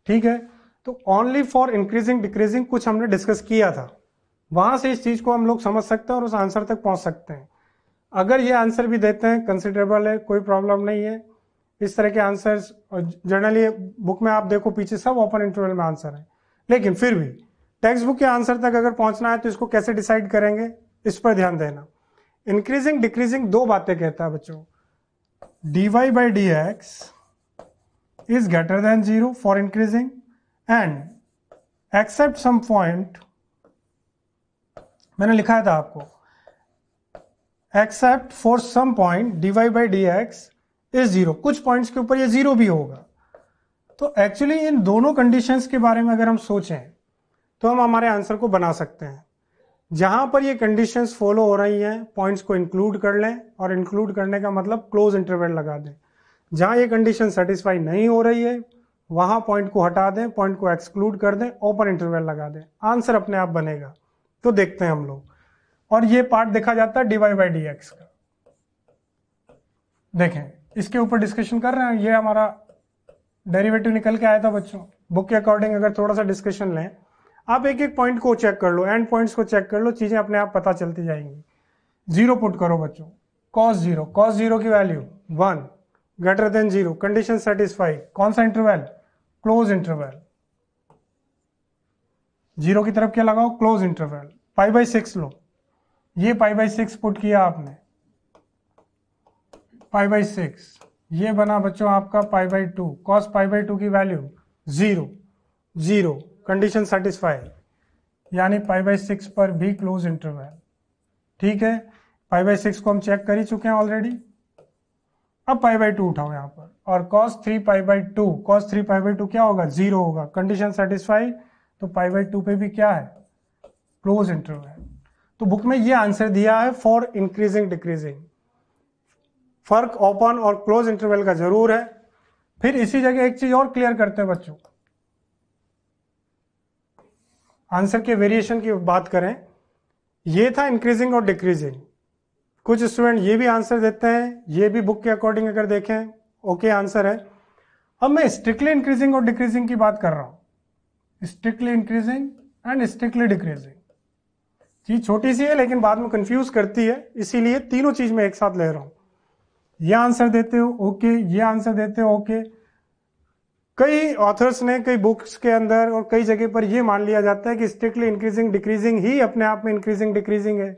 A: ठीक है, तो ओनली फॉर इंक्रीजिंग डिक्रीजिंग कुछ हमने डिस्कस किया था, वहां से इस चीज को हम लोग समझ सकते हैं और उस आंसर तक पहुंच सकते हैं। अगर ये आंसर भी देते हैं कंसिडरेबल है, कोई प्रॉब्लम नहीं है। इस तरह के आंसर्स जनरली बुक में आप देखो पीछे सब ओपन इंटरवल में आंसर है, लेकिन फिर भी टेक्स्ट बुक के आंसर तक अगर पहुंचना है तो इसको कैसे डिसाइड करेंगे, इस पर ध्यान देना। इंक्रीजिंग डिक्रीजिंग दो बातें कहता है बच्चों, dy/dx is greater than 0 for increasing and except some point, मैंने लिखा था आपको, except for some point dy/dx is 0, कुछ पॉइंट्स के ऊपर ये 0 भी होगा। तो एक्चुअली इन दोनों कंडीशंस के बारे में अगर हम सोचें तो हम हमारे आंसर को बना सकते हैं। जहां पर ये कंडीशंस फॉलो हो रही हैं पॉइंट्स को इंक्लूड कर लें, और इंक्लूड करने का मतलब क्लोज इंटरवल लगा दें। जहां ये कंडीशन सेटिस्फाई नहीं हो रही है वहां पॉइंट को हटा दें, पॉइंट को एक्सक्लूड कर दें, ओपन इंटरवल लगा दें, आंसर अपने आप बनेगा। तो देखते हैं हम लोग, और ये पार्ट देखा जाता है dy/dx का। देखें, इसके ऊपर डिस्कशन कर रहे हैं, ये हमारा डेरिवेटिव निकल के आया था बच्चों। बुक के अकॉर्डिंग अगर थोड़ा सा डिस्कशन लें, आप एक एक पॉइंट को चेक कर लो, एंड पॉइंट्स को चेक कर लो, चीजें अपने आप पता चलती जाएंगी। 0 पुट करो बच्चों, cos 0 की value 1 greater than 0, condition satisfy, कौन सा इंटरवल? Close interval. 0 की तरफ क्या लगाओ? Close interval. π/6 लो, ये π/6 पुट किया आपने, π/6 ये बना बच्चों आपका π/2, cos π/2 की वैल्यू 0, कंडीशन सेटिस्फाई, यानी π/6 पर भी क्लोज इंटरवल। ठीक है, π/6 को हम चेक कर ही चुके हैं ऑलरेडी। अब π/2 उठाओ यहां पर, और cos 3π/2 क्या होगा? 0 होगा, कंडीशन सेटिस्फाई, तो π/2 पे भी क्या है? Close interval. तो बुक में ये आंसर दिया है फॉर इंक्रीजिंग डिक्रीजिंग। फर्क ओपन और क्लोज इंटरवल का जरूर है। फिर इसी जगह एक चीज और क्लियर करते हैं बच्चों, आंसर के वेरिएशन की बात करें, ये था इंक्रीजिंग और डिक्रीजिंग। कुछ स्टूडेंट ये भी आंसर देते हैं, ये भी बुक के अकॉर्डिंग अगर देखें ओके आंसर है। अब मैं स्ट्रिक्टली इंक्रीजिंग और डिक्रीजिंग की बात कर रहा हूं, strictly increasing and strictly decreasing. चीज छोटी सी है लेकिन बाद में कंफ्यूज करती है, इसीलिए तीनों चीज मैं एक साथ ले रहा हूं। ये आंसर देते हो ओके, ये आंसर देते हो ओके। कई ऑथर्स ने कई बुक्स के अंदर और कई जगह पर यह मान लिया जाता है कि स्ट्रिक्टली इंक्रीजिंग डिक्रीजिंग ही अपने आप में इंक्रीजिंग डिक्रीजिंग है,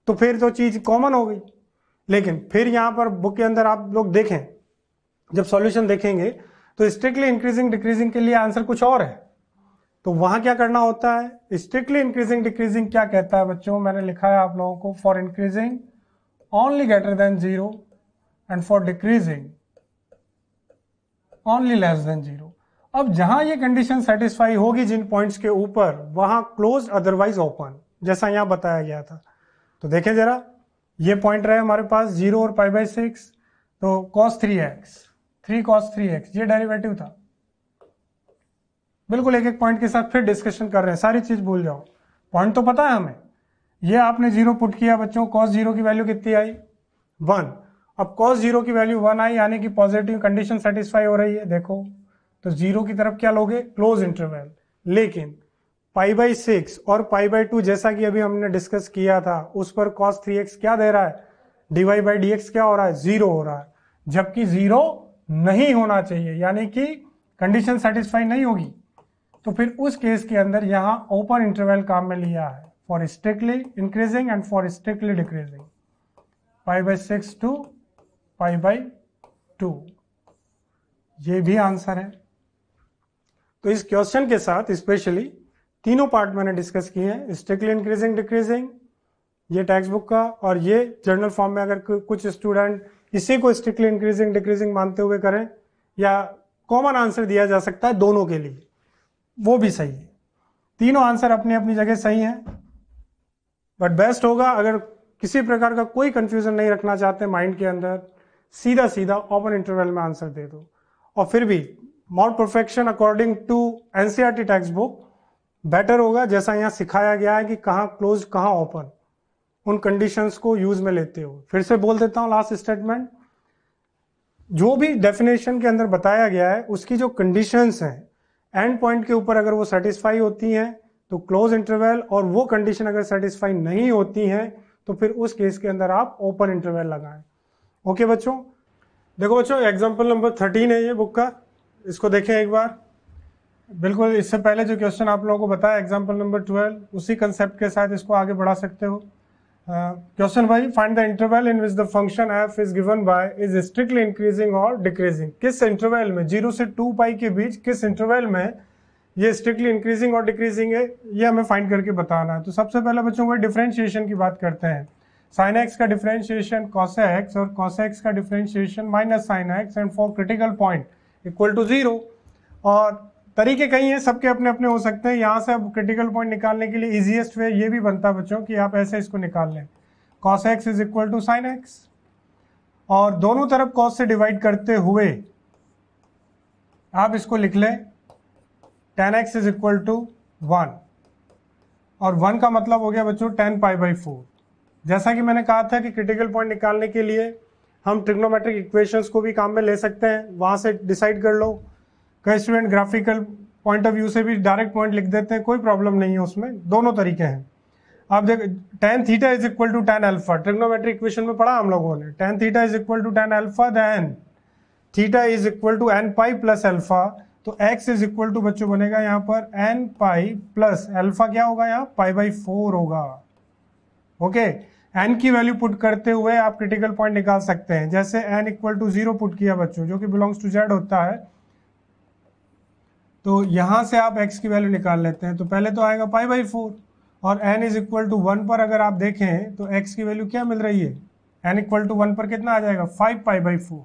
A: तो फिर तो चीज कॉमन हो गई। लेकिन फिर यहां पर बुक के अंदर आप लोग देखें, जब सॉल्यूशन देखेंगे तो स्ट्रिक्टली इंक्रीजिंग डिक्रीजिंग के लिए आंसर कुछ और है, तो वहां क्या करना होता है? स्ट्रिक्टली इंक्रीजिंग डिक्रीजिंग क्या कहता है बच्चों? मैंने लिखा है आप लोगों को, for increasing only greater than 0 and for decreasing only less than 0। अब जहां ये कंडीशन सेटिस्फाई होगी जिन पॉइंट्स के ऊपर, वहां क्लोज अदरवाइज ओपन, जैसा यहां बताया गया था। तो देखें जरा, ये पॉइंट रहे हमारे पास 0 और π/6, तो cos 3x, 3 cos 3x ये डेरिवेटिव था। बिल्कुल एक एक पॉइंट के साथ फिर डिस्कशन कर रहे हैं, सारी चीज भूल जाओ, पॉइंट तो पता है हमें। ये आपने 0 पुट किया बच्चों, cos 0 की वैल्यू कितनी आई? 1। अब cos 0 की वैल्यू 1 आई, यानी कि पॉजिटिव कंडीशन सेटिस्फाई हो रही है। देखो तो 0 की तरफ क्या लोगे? Close interval. लेकिन π/6 और π/2 जैसा कि अभी हमने डिस्कस किया था, उस पर cos 3x क्या दे रहा है? dy/dx क्या हो रहा है? 0 हो रहा है, जबकि 0 नहीं होना चाहिए, यानी कि कंडीशन सेटिस्फाई नहीं होगी। तो फिर उस केस के अंदर यहां ओपन इंटरवल काम में लिया है, for strictly increasing and for strictly decreasing, π/6 to π/2, ये भी आंसर है। तो इस क्वेश्चन के साथ स्पेशली तीनों पार्ट मैंने डिस्कस किए हैं, स्ट्रिक्टली इंक्रीजिंग डिक्रीजिंग, ये टेक्स्ट बुक का, और ये जर्नल फॉर्म में अगर कुछ स्टूडेंट इसी को स्ट्रिक्टली इंक्रीजिंग डिक्रीजिंग मानते हुए करें, या कॉमन आंसर दिया जा सकता है दोनों के लिए, वो भी सही है। तीनों आंसर अपनी अपनी जगह सही हैं, बट बेस्ट होगा अगर किसी प्रकार का कोई कंफ्यूजन नहीं रखना चाहते माइंड के अंदर, सीधा सीधा ओपन इंटरवल में आंसर दे दो। और फिर भी more perfection according to NCERT text book better होगा, जैसा यहाँ सिखाया गया है कि कहाँ क्लोज कहाँ ओपन, उन कंडीशंस को यूज में लेते हो। फिर से बोल देता हूँ लास्ट स्टेटमेंट, जो भी डेफिनेशन के अंदर बताया गया है उसकी जो कंडीशंस हैं एंड पॉइंट के ऊपर अगर वो सेटिस्फाई होती हैं तो क्लोज इंटरवल, और वो कंडीशन अगर सेटिस्फाई नहीं होती हैं तो फिर उस केस के अंदर आप ओपन इंटरवल लगाएं। ओके बच्चों, देखो बच्चों एग्जांपल नंबर 13 है ये बुक का, इसको देखें एक बार। बिल्कुल इससे पहले जो क्वेश्चन आप लोगों को बताया एग्जांपल नंबर 12, उसी कंसेप्ट के साथ इसको आगे बढ़ा सकते हो। क्वेश्चन भाई, find the interval in which the function F is given by is strictly increasing और डिक्रीजिंग। किस इंटरवल में 0 से 2 पाई के बीच किस इंटरवल में ये स्ट्रिक्टली इंक्रीजिंग और डिक्रीजिंग है, ये हमें फाइंड करके बताना है। तो सबसे पहले बच्चों को डिफरेंशिएशन की बात करते हैं। साइन एक्स का डिफरेंशिएशन कॉस एक्स और कॉस एक्स का differentiation minus sine x and for critical point equal to 0। और तरीके कई हैं, सबके अपने अपने हो सकते हैं। यहाँ से अब क्रिटिकल पॉइंट निकालने के लिए इजीएस्ट वे ये भी बनता है बच्चों कि आप ऐसे इसको निकाल लें, cos x is equal to sine x, और दोनों तरफ कॉस से डिवाइड करते हुए आप इसको लिख लें tan x is equal to 1, और 1 का मतलब हो गया बच्चों tan पाई बाई 4। जैसा कि मैंने कहा था कि क्रिटिकल पॉइंट निकालने के लिए हम ट्रिग्नोमेट्रिक इक्वेशंस को भी काम में ले सकते हैं, वहां से डिसाइड कर लो। कई student graphical point of view से भी डायरेक्ट पॉइंट लिख देते हैं, कोई प्रॉब्लम नहीं है उसमें, दोनों तरीके हैं। आप देख tan theta is equal to tan alpha, trigonometric equation में पढ़ा हम लोगों ने, tan theta is equal to tan alpha, then theta is equal to n pi plus alpha. तो x इज इक्वल टू बच्चों बनेगा यहाँ पर n पाई प्लस अल्फा, क्या होगा यहाँ पाई बाई 4 होगा। ओके, n की वैल्यू पुट करते हुए आप क्रिटिकल पॉइंट निकाल सकते हैं। जैसे n इक्वल टू 0 पुट किया बच्चों, जो कि बिलोंग्स टू z होता है, तो यहां से आप x की वैल्यू निकाल लेते हैं। तो पहले तो आएगा पाई बाई 4, और n इज इक्वल टू 1 पर अगर आप देखें तो x की वैल्यू क्या मिल रही है, n इक्वल टू 1 पर कितना आ जाएगा 5 पाई बाई 4।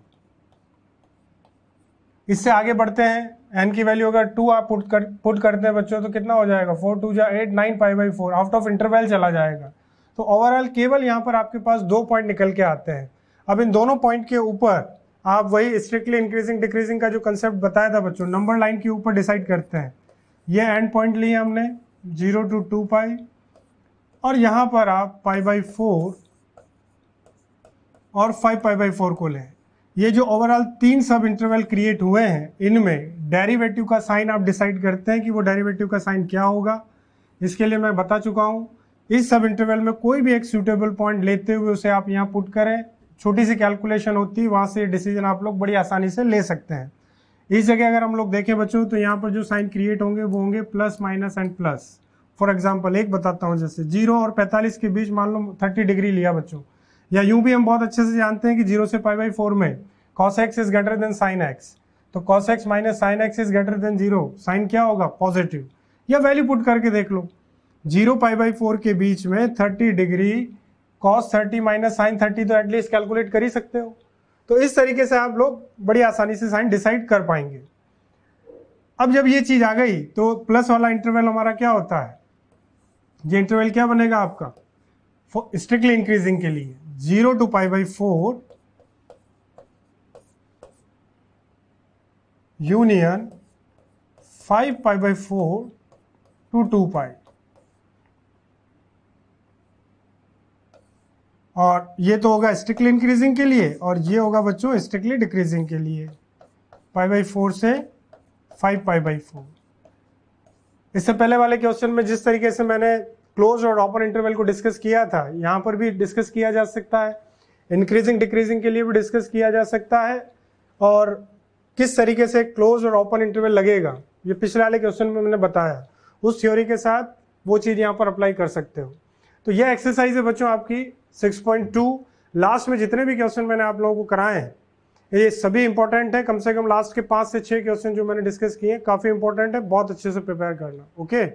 A: इससे आगे बढ़ते हैं, n की वैल्यू अगर 2 आप पुट करते हैं बच्चों तो कितना हो जाएगा 4 2 जा 8 9 pi by 4, out of interval चला जाएगा। तो ओवरऑल केवल यहाँ पर आपके पास 2 पॉइंट निकल के आते हैं। अब इन दोनों पॉइंट के ऊपर आप वही स्ट्रिक्टली इंक्रीजिंग डिक्रीजिंग का जो कंसेप्ट बताया था बच्चों, नंबर लाइन के ऊपर डिसाइड करते हैं। ये एंड पॉइंट लिए हमने 0 to 2 पाई, और यहाँ पर आप पाई बाई 4 और 5 पाई बाई 4 को लें। ये जो ओवरऑल 3 सब इंटरवल क्रिएट हुए हैं, इनमें डेरिवेटिव का साइन आप डिसाइड करते हैं कि वो डेरिवेटिव का साइन क्या होगा। इसके लिए मैं बता चुका हूँ, इस सब इंटरवल में कोई भी एक सूटेबल पॉइंट लेते हुए उसे आप यहाँ पुट करें, छोटी सी कैलकुलेशन होती है, वहाँ से डिसीजन आप लोग बड़ी आसानी से ले सकते हैं। इस जगह अगर हम लोग देखें बच्चों तो यहाँ पर जो साइन क्रिएट होंगे वो होंगे plus minus and plus. For example एक बताता हूँ, जैसे 0 और 45 के बीच मान लो 30 डिग्री लिया बच्चों, या यूं भी हम बहुत अच्छे से जानते हैं कि 0 से पाई बाई 4 में cos x is greater than sin x, तो cos x minus sin x is greater than 0, sign क्या होगा पॉजिटिव। या वैल्यू पुट करके देख लो, 0 पाई बाई 4 के बीच में 30 डिग्री cos 30 माइनस sin 30 तो एटलीस्ट कैलकुलेट कर ही सकते हो। तो इस तरीके से आप लोग बड़ी आसानी से साइन डिसाइड कर पाएंगे। अब जब ये चीज आ गई तो प्लस वाला इंटरवल हमारा क्या होता है, ये इंटरवल क्या बनेगा आपका स्ट्रिक्टली इंक्रीजिंग के लिए 0 to pi by 4 union 5 pi by 4 to 2 पाई। और ये तो होगा स्ट्रिक्टली इंक्रीजिंग के लिए, और ये होगा बच्चों स्ट्रिक्टली डिक्रीजिंग के लिए, पाई बाई 4 से 5 पाई बाई 4। इससे पहले वाले क्वेश्चन में जिस तरीके से मैंने क्लोज और ओपन इंटरवल को डिस्कस किया था, यहाँ पर भी डिस्कस किया जा सकता है, इंक्रीजिंग डिक्रीजिंग के लिए भी डिस्कस किया जा सकता है, और किस तरीके से क्लोज और ओपन इंटरवल लगेगा ये पिछले वाले क्वेश्चन में मैंने बताया, उस थ्योरी के साथ वो चीज़ यहाँ पर अप्लाई कर सकते हो। तो ये एक्सरसाइज है बच्चों आपकी 6.2। लास्ट में जितने भी क्वेश्चन मैंने आप लोगों को कराए हैं ये सभी इंपॉर्टेंट है, कम से कम लास्ट के 5 से 6 क्वेश्चन जो मैंने डिस्कस किए हैं काफ़ी इंपॉर्टेंट है, बहुत अच्छे से प्रिपेयर करना। ओके।